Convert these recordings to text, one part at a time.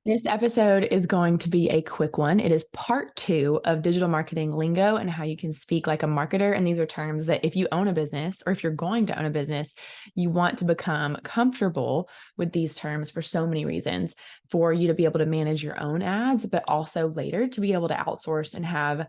This episode is going to be a quick one. It is part two of digital marketing lingo and how you can speak like a marketer. And these are terms that if you own a business or if you're going to own a business, you want to become comfortable with these terms for so many reasons, for you to be able to manage your own ads, but also later to be able to outsource and have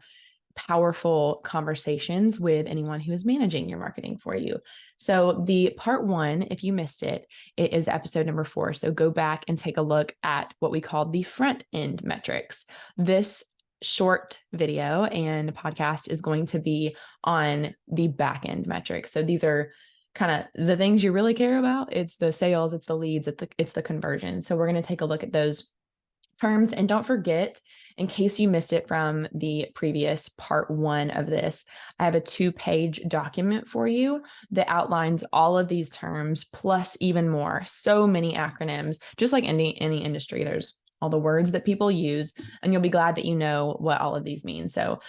powerful conversations with anyone who is managing your marketing for you. So the part one, if you missed it, it is episode number 4. So go back and take a look at what we call the front end metrics. This short video and podcast is going to be on the back end metrics. So these are kind of the things you really care about. It's the sales, it's the leads, it's the conversion. So we're going to take a look at those terms. And don't forget, in case you missed it from the previous part one of this, I have a 2-page document for you that outlines all of these terms, plus even more. So many acronyms, just like any industry, there's all the words that people use, and you'll be glad that you know what all of these mean. So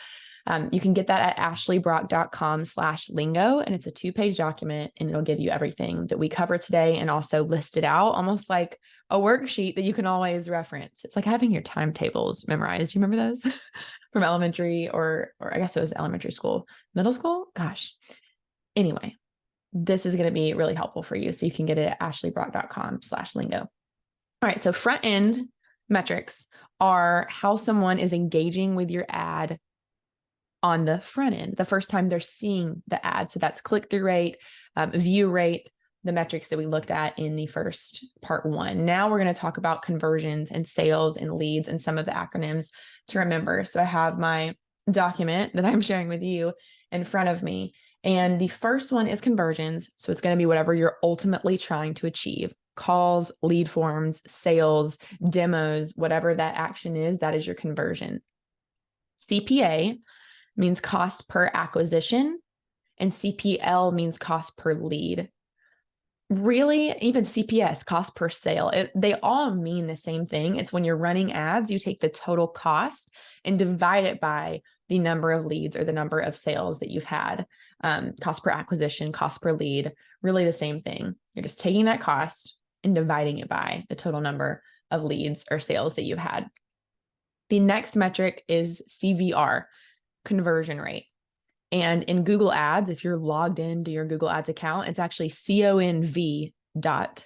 you can get that at ashleybrock.com/lingo, and it's a 2-page document, and it'll give you everything that we cover today and also list it out almost like a worksheet that you can always reference. It's like having your timetables memorized. Do you remember those from elementary or I guess it was elementary school, middle school? Gosh. Anyway, this is going to be really helpful for you. So you can get it at ashleybrock.com/lingo. All right. So front end metrics are how someone is engaging with your ad on the front end, the first time they're seeing the ad. So that's click-through rate, view rate, the metrics that we looked at in the first part one. Now we're going to talk about conversions and sales and leads and some of the acronyms to remember. So I have my document that I'm sharing with you in front of me. And the first one is conversions. So it's going to be whatever you're ultimately trying to achieve. Calls, lead forms, sales, demos, whatever that action is, that is your conversion. CPA means cost per acquisition, and CPL means cost per lead. Really, even CPS, cost per sale, they all mean the same thing. It's when you're running ads, you take the total cost and divide it by the number of leads or the number of sales that you've had. Cost per acquisition, cost per lead, really the same thing. You're just taking that cost and dividing it by the total number of leads or sales that you've had. The next metric is CVR, conversion rate. And in Google Ads, if you're logged into your Google Ads account, it's actually CONV dot.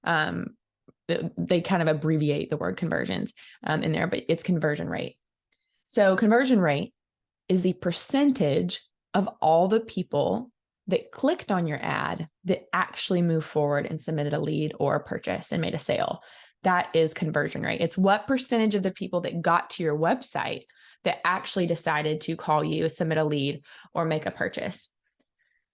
They kind of abbreviate the word conversions in there, but it's conversion rate. So conversion rate is the percentage of all the people that clicked on your ad that actually moved forward and submitted a lead or a purchase and made a sale. That is conversion rate. It's what percentage of the people that got to your website that actually decided to call you, submit a lead, or make a purchase.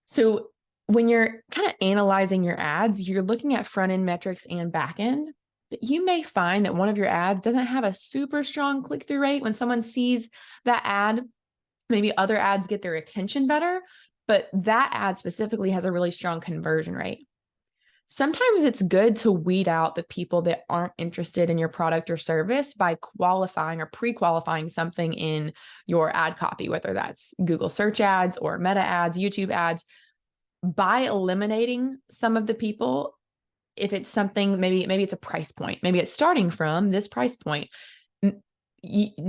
So when you're kind of analyzing your ads, you're looking at front end metrics and back end. But you may find that one of your ads doesn't have a super strong click-through rate. When someone sees that ad, maybe other ads get their attention better, but that ad specifically has a really strong conversion rate. Sometimes it's good to weed out the people that aren't interested in your product or service by qualifying or pre-qualifying something in your ad copy, whether that's Google search ads or meta ads, YouTube ads. By eliminating some of the people, if it's something, maybe it's a price point, maybe it's starting from this price point,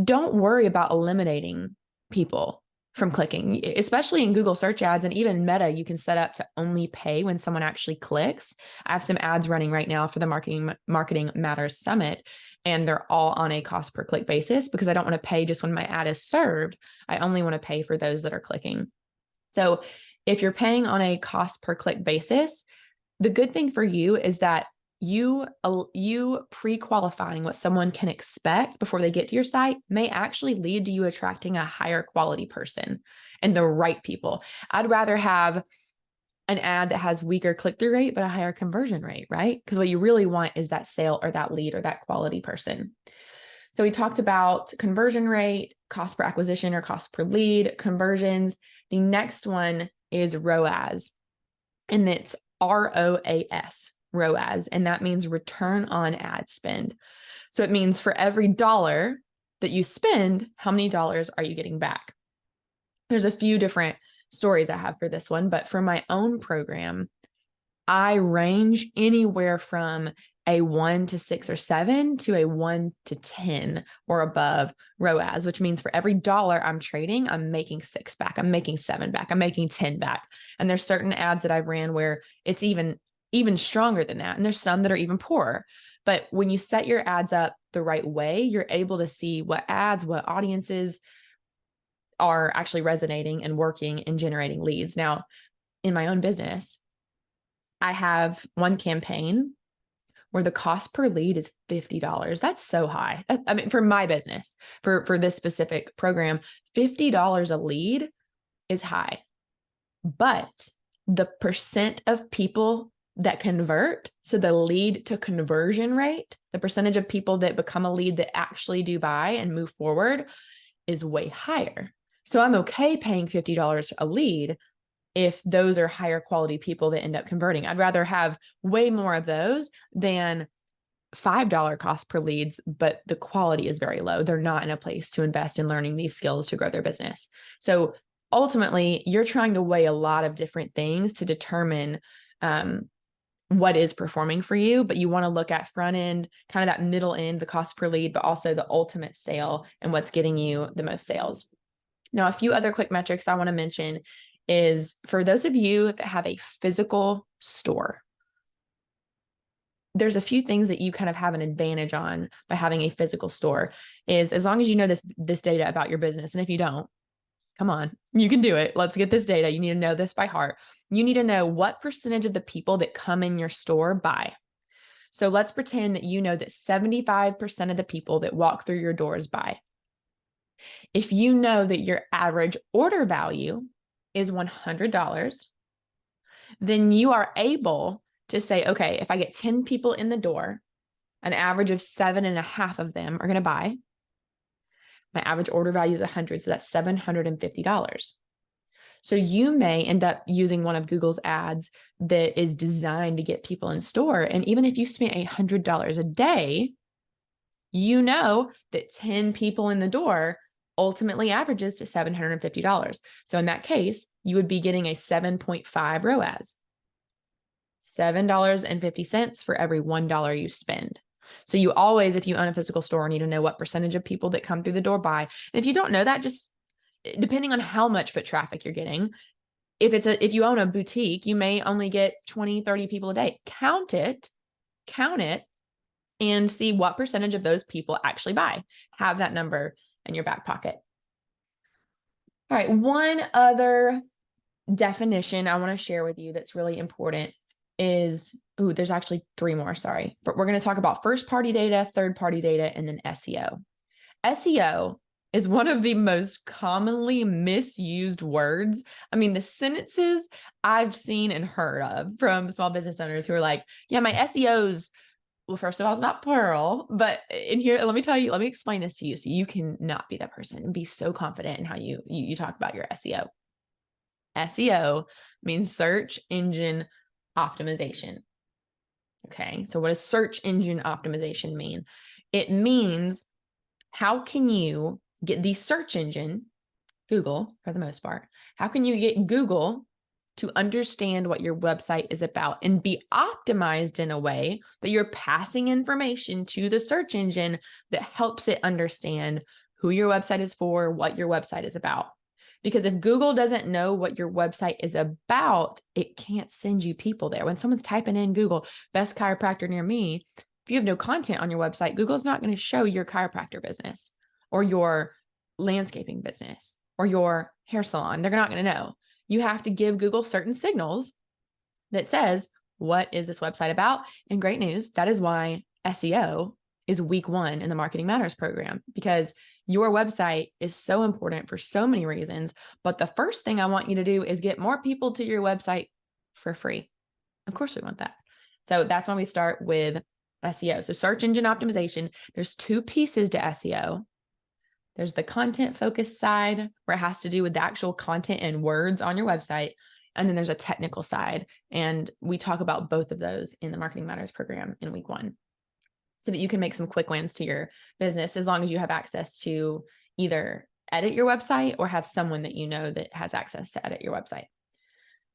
don't worry about eliminating people from clicking, especially in Google search ads and even Meta, you can set up to only pay when someone actually clicks. I have some ads running right now for the Marketing Matters Summit, and they're all on a cost per click basis because I don't want to pay just when my ad is served. I only want to pay for those that are clicking. So if you're paying on a cost per click basis, the good thing for you is that you pre-qualifying what someone can expect before they get to your site may actually lead to you attracting a higher quality person and the right people. I'd rather have an ad that has weaker click-through rate, but a higher conversion rate, right? Because what you really want is that sale or that lead or that quality person. So we talked about conversion rate, cost per acquisition or cost per lead, conversions. The next one is ROAS, and it's ROAS. ROAS, and that means return on ad spend. So it means for every dollar that you spend, how many dollars are you getting back? There's a few different stories I have for this one, but for my own program, I range anywhere from a 1 to 6 or 7 to a 1 to 10 or above ROAS, which means for every dollar I'm trading, I'm making 6 back. I'm making 7 back. I'm making 10 back. And there's certain ads that I've ran where it's even stronger than that. And there's some that are even poorer. But when you set your ads up the right way, you're able to see what ads, what audiences are actually resonating and working and generating leads. Now, in my own business, I have one campaign where the cost per lead is $50. That's so high. I mean, for my business, for this specific program, $50 a lead is high. But the percent of people that convert, so the lead to conversion rate, the percentage of people that become a lead that actually do buy and move forward is way higher. So I'm okay paying $50 a lead if those are higher quality people that end up converting. I'd rather have way more of those than $5 cost per leads, but the quality is very low. They're not in a place to invest in learning these skills to grow their business. So ultimately, you're trying to weigh a lot of different things to determine what is performing for you, but you want to look at front end, kind of that middle end, the cost per lead, but also the ultimate sale and what's getting you the most sales. Now, a few other quick metrics I want to mention is for those of you that have a physical store, there's a few things that you kind of have an advantage on by having a physical store. Is as long as you know this data about your business, and if you don't, come on, you can do it. Let's get this data. You need to know this by heart. You need to know what percentage of the people that come in your store buy. So let's pretend that you know that 75% of the people that walk through your doors buy. If you know that your average order value is $100, then you are able to say, okay, if I get 10 people in the door, an average of 7.5 of them are going to buy. My average order value is 100, so that's $750. So you may end up using one of Google's ads that is designed to get people in store. And even if you spent $100 a day, you know that 10 people in the door ultimately averages to $750. So in that case, you would be getting a 7.5 ROAS, $7.50 for every $1 you spend. So you always, if you own a physical store, need to know what percentage of people that come through the door buy. And if you don't know that, just depending on how much foot traffic you're getting, if you own a boutique, you may only get 20, 30 people a day. Count it, and see what percentage of those people actually buy. Have that number in your back pocket. All right, one other definition I want to share with you that's really important is, there's actually 3 more, sorry. But we're going to talk about first-party data, third-party data, and then SEO. SEO is one of the most commonly misused words. I mean, the sentences I've seen and heard of from small business owners who are like, yeah, my SEO's, well, first of all, it's not plural, but in here, let me explain this to you so you can not be that person and be so confident in how you talk about your SEO. SEO means search engine optimization. Okay, so what does search engine optimization mean? It means how can you get the search engine, Google for the most part, how can you get Google to understand what your website is about and be optimized in a way that you're passing information to the search engine that helps it understand who your website is for, what your website is about. Because if Google doesn't know what your website is about, it can't send you people there. When someone's typing in Google, best chiropractor near me, if you have no content on your website, Google's not going to show your chiropractor business or your landscaping business or your hair salon. They're not going to know. You have to give Google certain signals that says, what is this website about? And great news, that is why SEO is week 1 in the Marketing Matters program, because your website is so important for so many reasons. But the first thing I want you to do is get more people to your website for free. Of course we want that. So that's when we start with SEO. So search engine optimization, there's 2 pieces to SEO. There's the content focused side where it has to do with the actual content and words on your website. And then there's a technical side. And we talk about both of those in the Marketing Matters program in week 1, so that you can make some quick wins to your business as long as you have access to either edit your website or have someone that you know that has access to edit your website.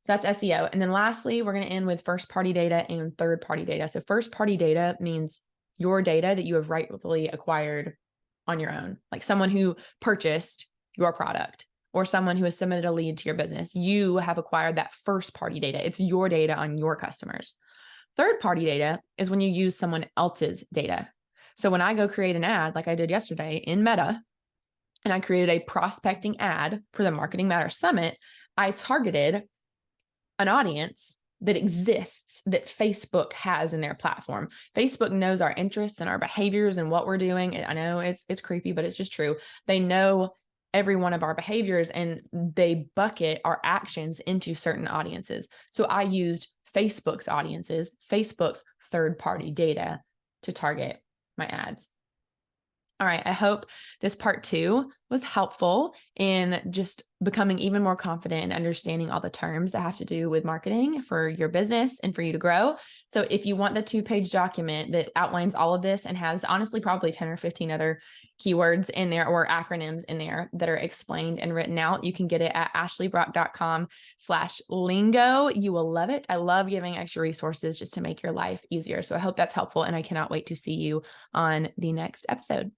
So that's SEO. And then lastly, we're going to end with first-party data and third-party data. So first-party data means your data that you have rightfully acquired on your own, like someone who purchased your product or someone who has submitted a lead to your business. You have acquired that first-party data. It's your data on your customers. Third-party data is when you use someone else's data. So when I go create an ad, like I did yesterday in Meta, and I created a prospecting ad for the Marketing Matters Summit, I targeted an audience that exists, that Facebook has in their platform. Facebook knows our interests and our behaviors and what we're doing. And I know it's creepy, but it's just true. They know every one of our behaviors and they bucket our actions into certain audiences. So I used Facebook's audiences, Facebook's third-party data to target my ads. All right, I hope this part 2 was helpful in just becoming even more confident and understanding all the terms that have to do with marketing for your business and for you to grow. So if you want the 2-page document that outlines all of this and has honestly probably 10 or 15 other keywords in there or acronyms in there that are explained and written out, you can get it at ashleybrock.com/lingo. You will love it. I love giving extra resources just to make your life easier. So I hope that's helpful, and I cannot wait to see you on the next episode.